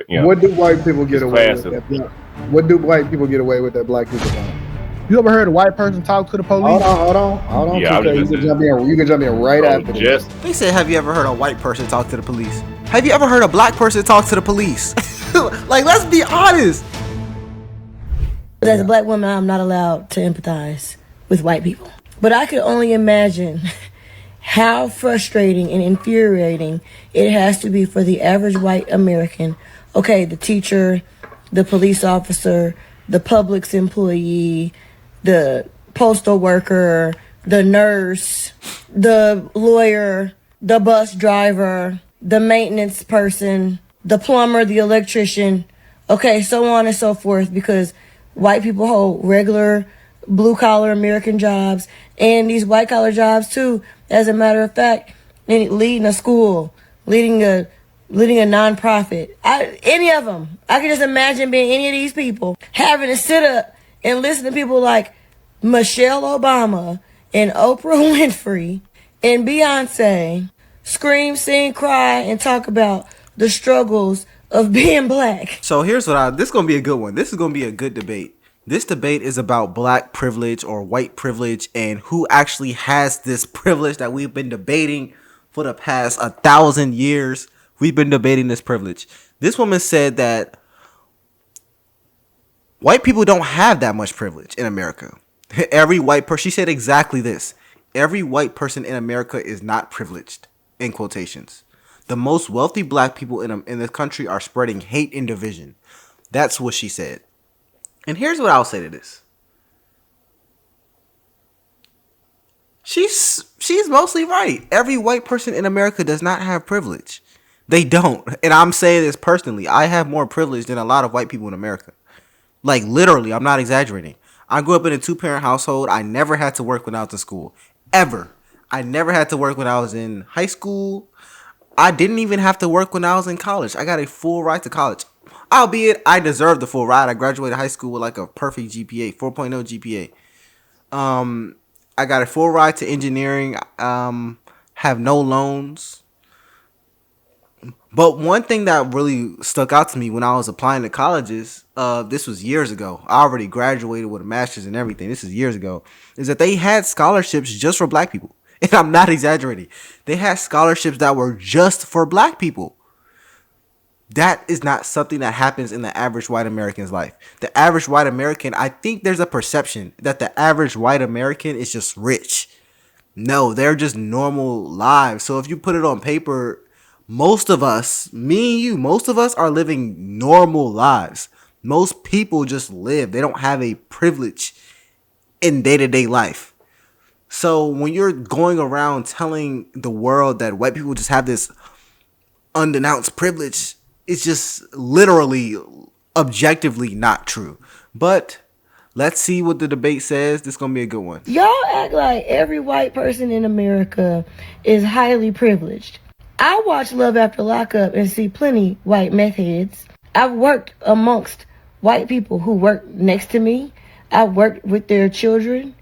What do white people get away with? Classism. What do white people get away with that black people don't? You ever heard a white person talk to the police? Hold on. Yeah, Okay, you can jump in right after Jess. this. They said, have you ever heard a white person talk to the police? Have you ever heard a black person talk to the police? Like, let's be honest. As a black woman, I'm not allowed to empathize with white people. But I could only imagine how frustrating and infuriating it has to be for the average white American. Okay, the teacher, the police officer, the Publix employee, the postal worker, the nurse, the lawyer, the bus driver, the maintenance person, the plumber, the electrician, okay, so on and so forth, because white people hold regular blue-collar American jobs and these white-collar jobs too, as a matter of fact, leading a school, leading a nonprofit. Any of them. I can just imagine being any of these people having to sit up and listen to people like Michelle Obama and Oprah Winfrey and Beyonce scream, sing, cry, and talk about the struggles of being black. So here's what this is going to be a good one. This is going to be a good debate. This debate is about black privilege or white privilege and who actually has this privilege that we've been debating for the past 1,000 years. We've been debating this privilege. This woman said that white people don't have that much privilege in America. Every white person, she said exactly this. Every white person in America is not privileged, in quotations. The most wealthy black people in this country are spreading hate and division. That's what she said. And here's what I'll say to this. She's mostly right. Every white person in America does not have privilege. They don't. And I'm saying this personally. I have more privilege than a lot of white people in America. Like, literally, I'm not exaggerating. I grew up in a 2-parent household. I never had to work when I was in school. Ever. I never had to work when I was in high school. I didn't even have to work when I was in college. I got a full ride to college. Albeit, I deserved the full ride. I graduated high school with like a perfect GPA, 4.0 GPA. I got a full ride to engineering. Have no loans. But one thing that really stuck out to me when I was applying to colleges, this was years ago. I already graduated with a master's and everything. This is years ago. Is that they had scholarships just for black people. And I'm not exaggerating. They had scholarships that were just for black people. That is not something that happens in the average white American's life. The average white American, I think there's a perception that the average white American is just rich. No, they're just normal lives. So if you put it on paper, most of us, me and you, most of us are living normal lives. Most people just live. They don't have a privilege in day-to-day life. So when you're going around telling the world that white people just have this undenounced privilege, it's just literally, objectively not true. But let's see what the debate says. This is going to be a good one. Y'all act like every white person in America is highly privileged. I watch Love After Lockup and see plenty white meth heads. I've worked amongst white people who work next to me. I've worked with their children.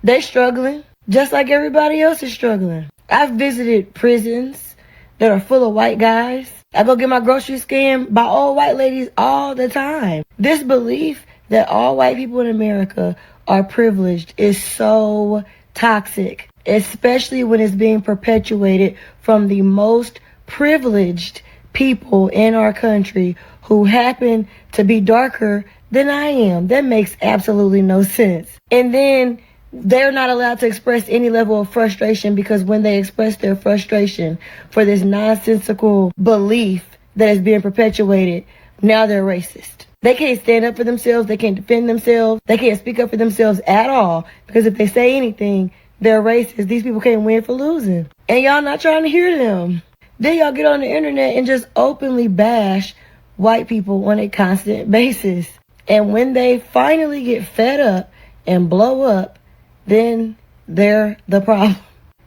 They're struggling just like everybody else is struggling. I've visited prisons that are full of white guys. I go get my groceries scanned by all white ladies all the time. This belief that all white people in America are privileged is so toxic, especially when it's being perpetuated from the most privileged people in our country who happen to be darker than I am. That makes absolutely no sense. And then they're not allowed to express any level of frustration because when they express their frustration for this nonsensical belief that is being perpetuated, now they're racist. They can't stand up for themselves. They can't defend themselves. They can't speak up for themselves at all because if they say anything, they're racist. These people can't win for losing. And y'all not trying to hear them. Then y'all get on the internet and just openly bash white people on a constant basis. And when they finally get fed up and blow up, then they're the problem.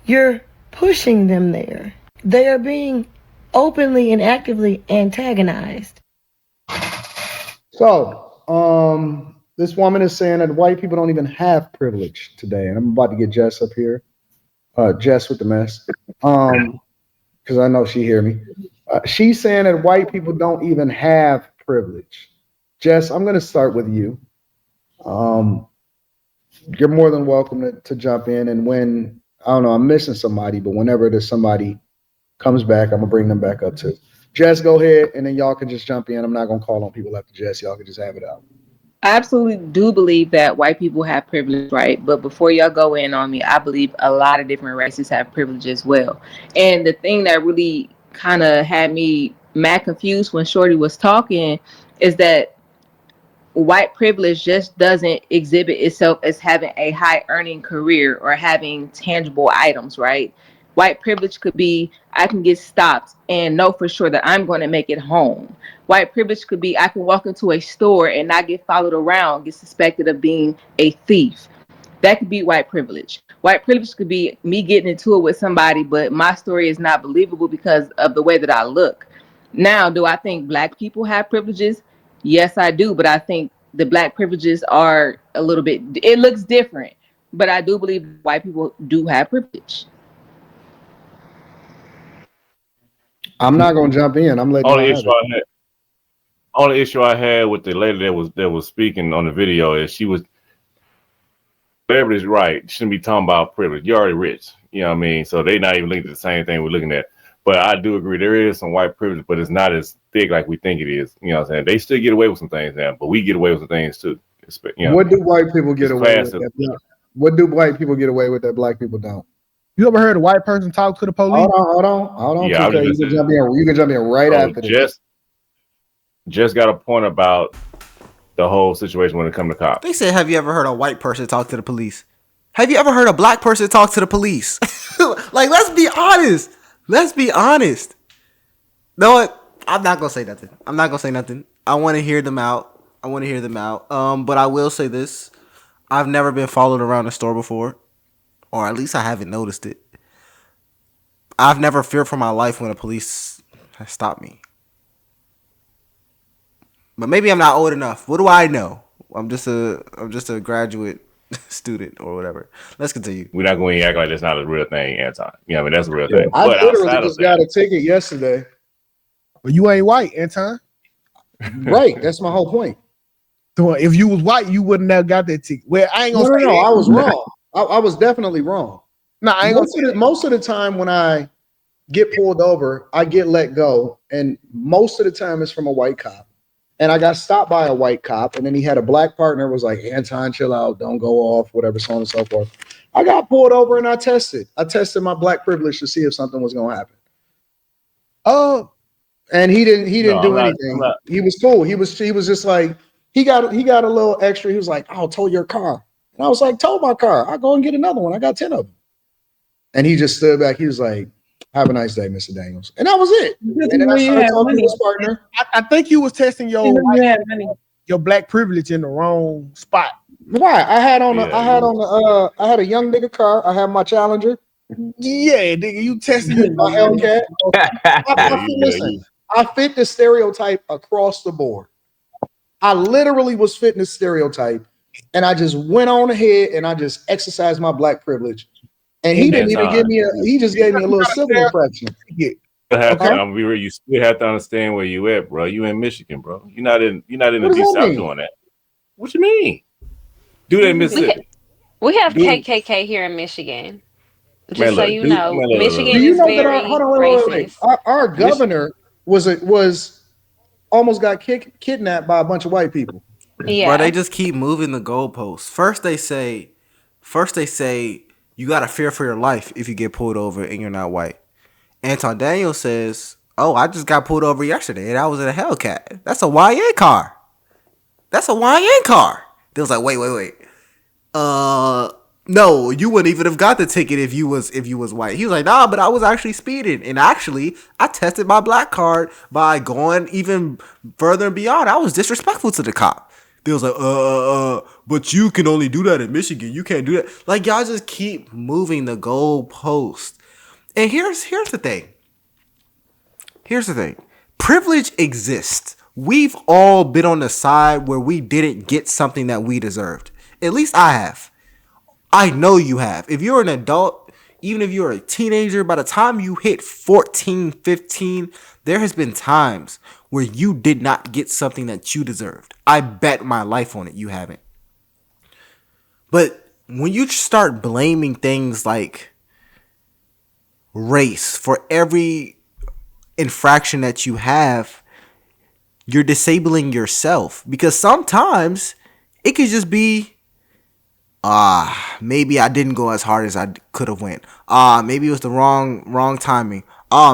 You're pushing them there. They are being openly and actively antagonized. So, this woman is saying that white people don't even have privilege today. And I'm about to get Jess up here. Jess with the mess. Because I know she hear me. She's saying that white people don't even have privilege. Jess, I'm going to start with you. You're more than welcome to jump in. And when, I don't know, I'm missing somebody, but whenever there's somebody comes back, I'm going to bring them back up too. Jess, go ahead, and then y'all can just jump in. I'm not going to call on people after Jess. Y'all can just have it out. I absolutely do believe that white people have privilege, right? But before y'all go in on me, I believe a lot of different races have privilege as well. And the thing that really kind of had me mad confused when Shorty was talking is that white privilege just doesn't exhibit itself as having a high earning career or having tangible items, right? White privilege could be I can get stopped and know for sure that I'm going to make it home. White privilege could be I can walk into a store and not get followed around, get suspected of being a thief. That could be white privilege. White privilege could be me getting into it with somebody, but my story is not believable because of the way that I look. Now, do I think black people have privileges? Yes, I do, but I think the black privileges are a little bit, it looks different, but I do believe white people do have privilege. I'm not going to jump in. I'm letting Only y'all have issue it. I had, only issue I had with the lady that was speaking on the video is she was everybody's right. Shouldn't be talking about privilege. You're already rich. You know what I mean? So they not even linked to the same thing we're looking at. But I do agree there is some white privilege, but it's not as thick like we think it is. You know what I'm saying? They still get away with some things now, but we get away with some things too. You know, What do white people get it's away with? classism. What do white people get away with that black people don't? You ever heard a white person talk to the police? Hold on. Yeah, I was TK, just you can gonna jump in. You can jump in right So after this. just got a point about the whole situation when it comes to cops. They said, have you ever heard a white person talk to the police? Have you ever heard a black person talk to the police? Like, let's be honest. Let's be honest. No, what? I'm not gonna say nothing. I want to hear them out. But I will say this: I've never been followed around the store before, or at least I haven't noticed it. I've never feared for my life when the police has stopped me. But maybe I'm not old enough. What do I know? I'm just a graduate student or whatever. Let's continue. We're not going to act like that's not a real thing, Anton. You know, I mean, that's a real thing. I But literally outside of just got that, a ticket yesterday. But you ain't white, Anton. Right, that's my whole point. So if you was white, you wouldn't have got that ticket. Well, I ain't gonna say No, that. I was wrong. I was definitely wrong. No, I ain't gonna say that. Most of the time when I get pulled over, I get let go, and most of the time it's from a white cop. And I got stopped by a white cop, and then he had a black partner, was like, Anton, chill out, don't go off, whatever, so on and so forth. I got pulled over and I tested my black privilege to see if something was gonna happen. And he didn't do anything. He was cool. He was just like, he got a little extra. He was like, I'll tow your car. And I was like, tow my car. I'll go and get another one. I got 10 of them. And he just stood back. He was like, have a nice day, Mr. Daniels. And that was it. And then I started talking to his partner. I think you was testing your black privilege in the wrong spot. Why? I had a young nigga car. I had my Challenger. Yeah, nigga, you testing my Hellcat. I fit the stereotype across the board. I literally was fitting the stereotype, and I just went on ahead and I just exercised my black privilege. And he didn't even give me he just gave me a little civil infraction. You still have to understand where you at, bro. You in Michigan, bro. You're not in the deep south doing that. What you mean? Do that in Mississippi. We have KKK here in Michigan. Just so you know, Michigan is very racist. Our governor was almost got kidnapped by a bunch of white people. Yeah, bro, they just keep moving the goalposts. First they say you gotta fear for your life if you get pulled over and you're not white. Anton Daniel says, "Oh, I just got pulled over yesterday and I was in a Hellcat. That's a YN car. That's a YN car." They was like, wait. No, you wouldn't even have got the ticket if you was white. He was like, nah, but I was actually speeding. And actually, I tested my black card by going even further and beyond. I was disrespectful to the cop. They was like, but you can only do that in Michigan. You can't do that. Like, y'all just keep moving the goalpost. And here's the thing. Privilege exists. We've all been on the side where we didn't get something that we deserved. At least I have. I know you have. If you're an adult, even if you're a teenager, by the time you hit 14, 15, There has been times where you did not get something that you deserved. I bet my life on it. You haven't. But when you start blaming things like race for every infraction that you have, you're disabling yourself, because sometimes it could just be maybe I didn't go as hard as I could have went. Maybe it was the wrong timing.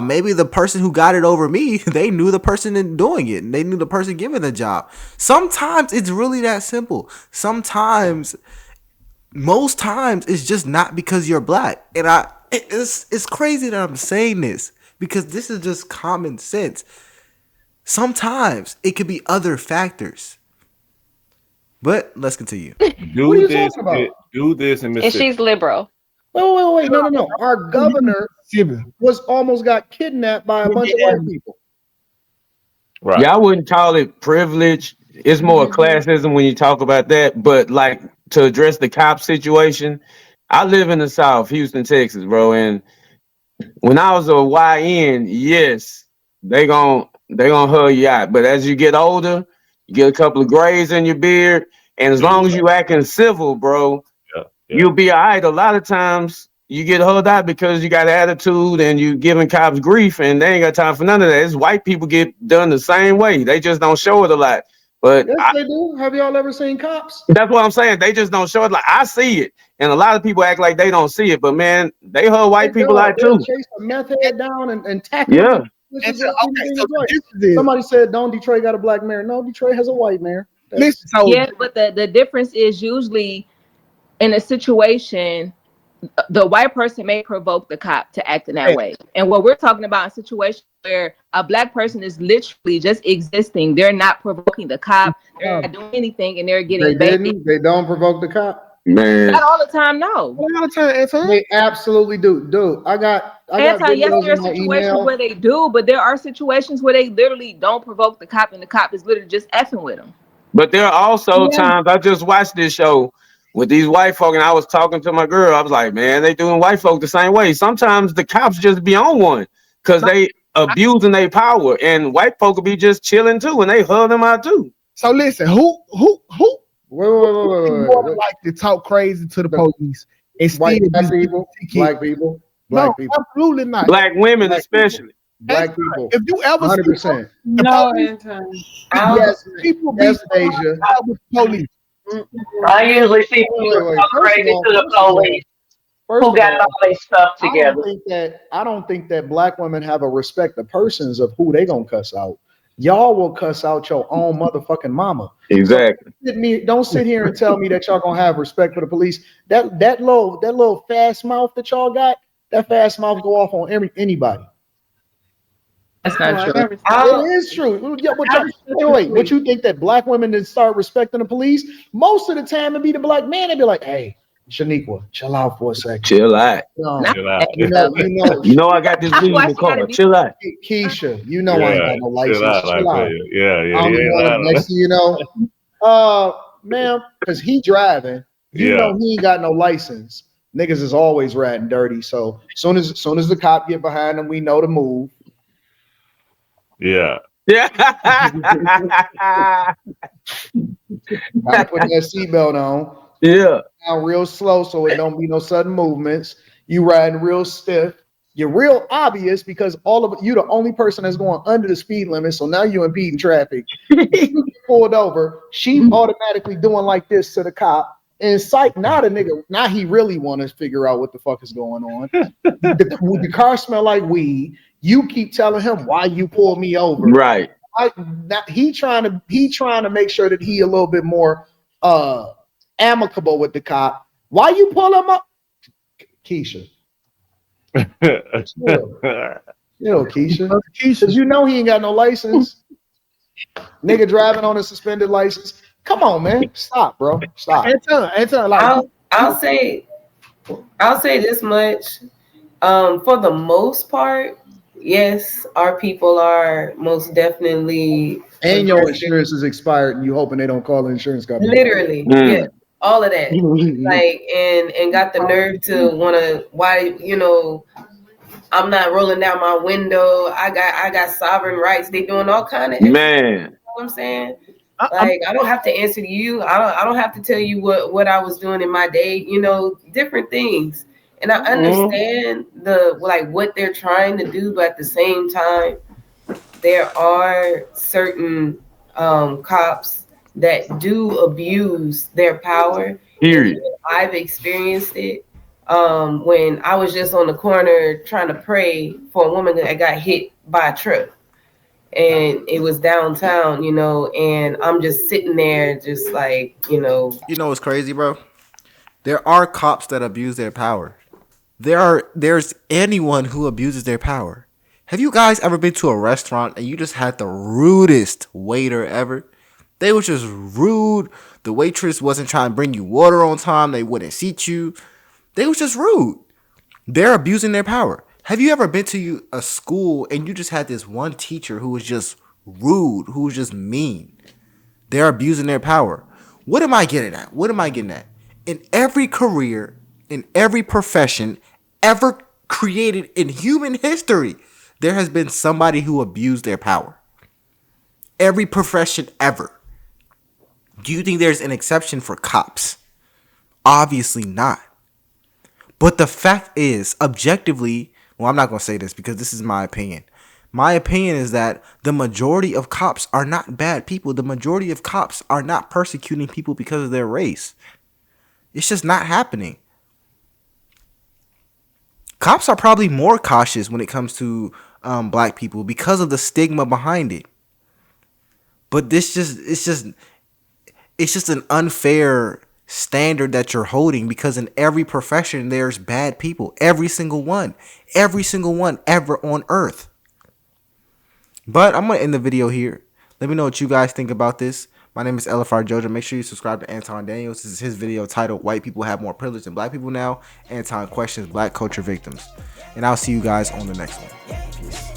Maybe the person who got it over me, they knew the person in doing it, and they knew the person giving the job. Sometimes it's really that simple. Most times it's just not because you're black. And it's crazy that I'm saying this, because this is just common sense. Sometimes it could be other factors. But let's continue. Do this in Mississippi. And she's liberal. Wait. No. Our governor was almost got kidnapped by a bunch of white people. Right. Yeah, I wouldn't call it privilege. It's more classism when you talk about that. But like, to address the cop situation, I live in the South, Houston, Texas, bro. And when I was a YN, yes, they gon' hug you out. But as you get older, you get a couple of grays in your beard, and as long as you acting civil, bro, you'll be all right. A lot of times you get hugged out because you got attitude and you giving cops grief, and they ain't got time for none of that. It's white people get done the same way. They just don't show it a lot. But yes, they do. Have y'all ever seen cops? That's what I'm saying. They just don't show it. Like, I see it, and a lot of people act like they don't see it. But man, they hug white people out too. Chase a meth head down and tackle. Yeah. Somebody said, "Don't Detroit got a black mayor?" No, Detroit has a white mayor. Yeah, but the difference is usually in a situation, the white person may provoke the cop to act in that way. And what we're talking about in situations where a black person is literally just existing, they're not provoking the cop, they're not doing anything, and they're getting They don't provoke the cop. Man, not all the time. No, all the time, Anton. They absolutely do. Dude, I got Anton, yes, there are situations where they do, but there are situations where they literally don't provoke the cop, and the cop is literally just effing with them. But there are also times, I just watched this show with these white folk, and I was talking to my girl. I was like, man, they doing white folk the same way. Sometimes the cops just be on one because they abusing their power, and white folk will be just chilling too, and they hug them out too. So listen, who wait. like to talk crazy to the police and white still people, black people, no, absolutely not. Black women, especially. Black people. If you ever 100%. No, Yes, people yes, Asia. Police. I usually see people talk crazy to the police who got all their stuff together. I don't think that black women have a respect of persons of who they gonna cuss out. Y'all will cuss out your own motherfucking mama. Exactly. Don't sit here and tell me that y'all gonna have respect for the police. That little fast mouth that y'all got, that fast mouth go off on anybody. That's not true. It is true. Yeah, but you think that black women didn't start respecting the police? Most of the time, it'd be the black man. They'd be like, "Hey, Shaniqua, chill out for a second. Chill out. Chill out. You know, I got this weed in the car. Chill out. Keisha, you know I ain't got no license. Chill out. Yeah. Next thing you know, ma'am, because he driving. You know he ain't got no license. Niggas is always riding dirty. So soon as the cop get behind them, we know to move. Yeah. Gotta put that seatbelt on. Yeah. Now real slow so it don't be no sudden movements. You riding real stiff. You're real obvious because you the only person that's going under the speed limit. So now you impeding traffic. You get pulled over. She automatically doing like this to the cop. And psych, now the nigga, now he really want to figure out what the fuck is going on. The car smell like weed. You keep telling him why you pulled me over. Right. He trying to make sure that he a little bit more amicable with the cop. Why you pull him up? Keisha. Keisha. Because you know he ain't got no license. Nigga driving on a suspended license. Come on, man. Stop, bro. Stop. I'll say this much. For the most part, yes, our people are most definitely. And your insurance is expired, and you hoping they don't call the insurance company. Literally, yeah, all of that. Like, and got the nerve to want to. Why, I'm not rolling down my window. I got sovereign rights. They doing all kind of Man. You know what I'm saying? Like I don't have to answer to you. I don't have to tell you what I was doing in my day, you know, different things. And I understand what they're trying to do, but at the same time, there are certain cops that do abuse their power. Period. And I've experienced it when I was just on the corner trying to pray for a woman that got hit by a truck. And it was downtown, you know, and I'm just sitting there just like, you know. You know what's crazy, bro? There are cops that abuse their power. There's anyone who abuses their power. Have you guys ever been to a restaurant and you just had the rudest waiter ever? They were just rude. The waitress wasn't trying to bring you water on time. They wouldn't seat you. They was just rude. They're abusing their power. Have you ever been to a school and you just had this one teacher who was just rude, who was just mean? They're abusing their power. What am I getting at? In every career, in every profession ever created in human history, there has been somebody who abused their power. Every profession ever. Do you think there's an exception for cops? Obviously not. But the fact is, objectively, well, I'm not going to say this because this is my opinion. My opinion is that the majority of cops are not bad people. The majority of cops are not persecuting people because of their race. It's just not happening. Cops are probably more cautious when it comes to black people because of the stigma behind it. But it's just an unfair standard that you're holding, because in every profession there's bad people. Every single one ever on earth. But I'm going to end the video here. Let me know what you guys think about this. My name is LFR Jojo. Make sure you subscribe to Anton Daniels. This is his video titled White People Have More Privilege Than Black People Now. Anton questions black culture victims. And I'll see you guys on the next one.